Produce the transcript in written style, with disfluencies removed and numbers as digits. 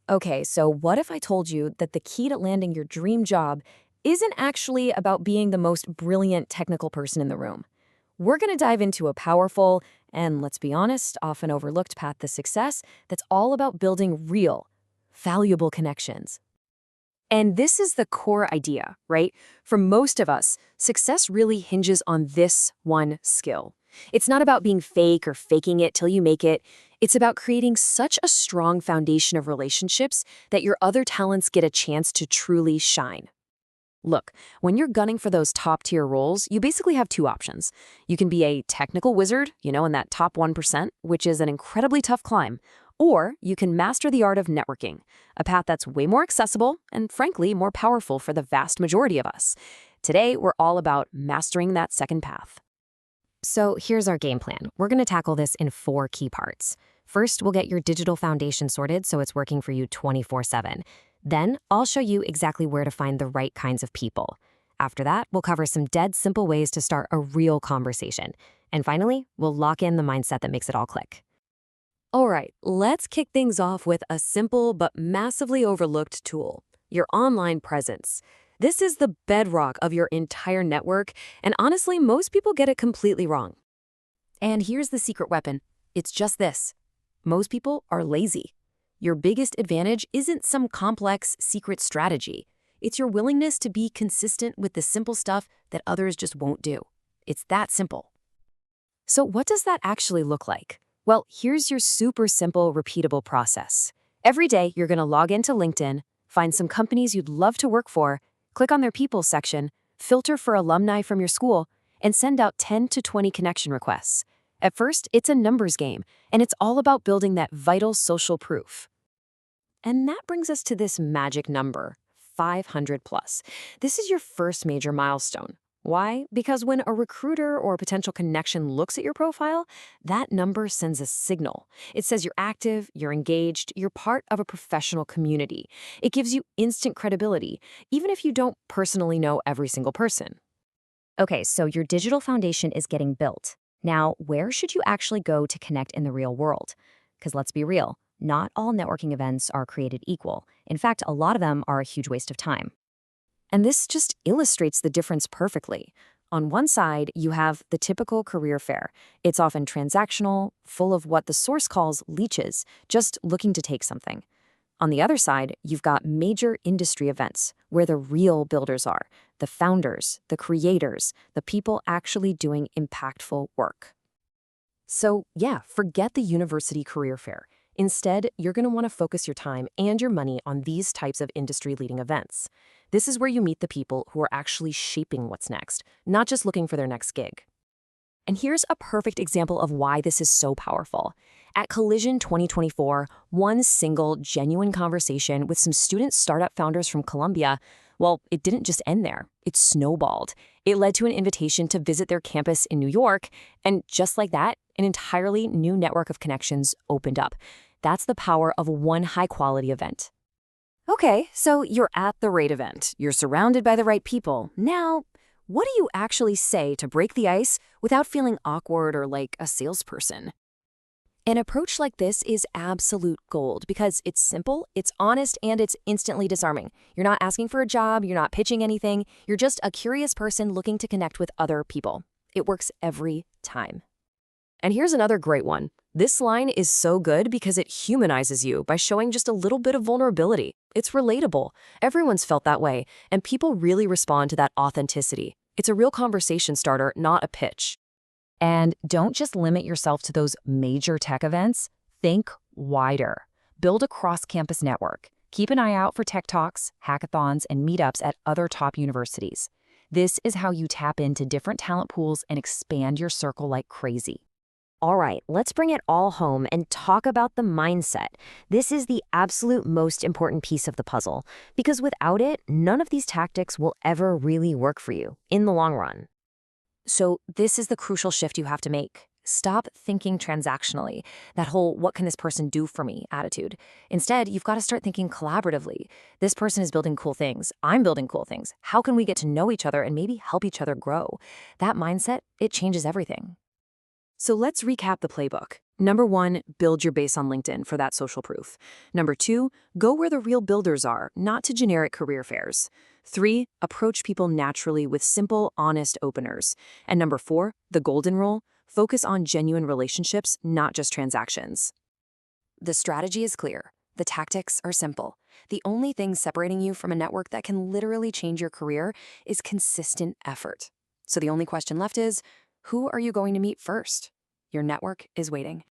Okay, so what if I told you that the key to landing your dream job isn't actually about being the most brilliant technical person in the room? We're going to dive into a powerful and, let's be honest, often overlooked path to success that's all about building real, valuable connections. And this is the core idea, right? For most of us, success really hinges on this one skill. It's not about being fake or faking it till you make it. It's about creating such a strong foundation of relationships that your other talents get a chance to truly shine. Look, when you're gunning for those top-tier roles, you basically have two options. You can be a technical wizard, in that top 1%, which is an incredibly tough climb, or you can master the art of networking, a path that's way more accessible and, frankly, more powerful for the vast majority of us. Today, we're all about mastering that second path. So here's our game plan. We're going to tackle this in 4 key parts. First, we'll get your digital foundation sorted so it's working for you 24/7. Then, I'll show you exactly where to find the right kinds of people. After that, we'll cover some dead simple ways to start a real conversation. And finally, we'll lock in the mindset that makes it all click. All right, let's kick things off with a simple but massively overlooked tool, your online presence. This is the bedrock of your entire network, and honestly, most people get it completely wrong. And here's the secret weapon. It's just this. Most people are lazy. Your biggest advantage isn't some complex, secret strategy. It's your willingness to be consistent with the simple stuff that others just won't do. It's that simple. So what does that actually look like? Well, here's your super simple, repeatable process. Every day, you're going to log into LinkedIn, find some companies you'd love to work for, click on their people section, filter for alumni from your school, and send out 10 to 20 connection requests. At first, it's a numbers game, and it's all about building that vital social proof. And that brings us to this magic number, 500 plus. This is your first major milestone. Why? Because when a recruiter or a potential connection looks at your profile, that number sends a signal. It says you're active, you're engaged, you're part of a professional community. It gives you instant credibility, even if you don't personally know every single person. Okay, so your digital foundation is getting built. Now, where should you actually go to connect in the real world? Because let's be real, not all networking events are created equal. In fact, a lot of them are a huge waste of time. And this just illustrates the difference perfectly. On one side, you have the typical career fair. It's often transactional, full of what the source calls leeches, just looking to take something. On the other side, you've got major industry events where the real builders are, the founders, the creators, the people actually doing impactful work. So yeah, forget the university career fair. Instead, you're going to want to focus your time and your money on these types of industry-leading events. This is where you meet the people who are actually shaping what's next, not just looking for their next gig. And here's a perfect example of why this is so powerful. At Collision 2024, one single, genuine conversation with some student startup founders from Colombia, well, it didn't just end there. It snowballed. It led to an invitation to visit their campus in New York, and just like that, an entirely new network of connections opened up. That's the power of one high-quality event. Okay, so you're at the right event. You're surrounded by the right people. Now, what do you actually say to break the ice without feeling awkward or like a salesperson? An approach like this is absolute gold because it's simple, it's honest, and it's instantly disarming. You're not asking for a job, you're not pitching anything, you're just a curious person looking to connect with other people. It works every time. And here's another great one. This line is so good because it humanizes you by showing just a little bit of vulnerability. It's relatable. Everyone's felt that way, and people really respond to that authenticity. It's a real conversation starter, not a pitch. And don't just limit yourself to those major tech events. Think wider. Build a cross-campus network. Keep an eye out for tech talks, hackathons, and meetups at other top universities. This is how you tap into different talent pools and expand your circle like crazy. All right, let's bring it all home and talk about the mindset. This is the absolute most important piece of the puzzle, because without it, none of these tactics will ever really work for you in the long run. So this is the crucial shift you have to make. Stop thinking transactionally, that whole "what can this person do for me" attitude. Instead, you've got to start thinking collaboratively. This person is building cool things. I'm building cool things. How can we get to know each other and maybe help each other grow? That mindset, it changes everything. So let's recap the playbook. Number 1, build your base on LinkedIn for that social proof. Number 2, go where the real builders are, not to generic career fairs. 3, approach people naturally with simple, honest openers. And number 4, the golden rule, focus on genuine relationships, not just transactions. The strategy is clear. The tactics are simple. The only thing separating you from a network that can literally change your career is consistent effort. So the only question left is, who are you going to meet first? Your network is waiting.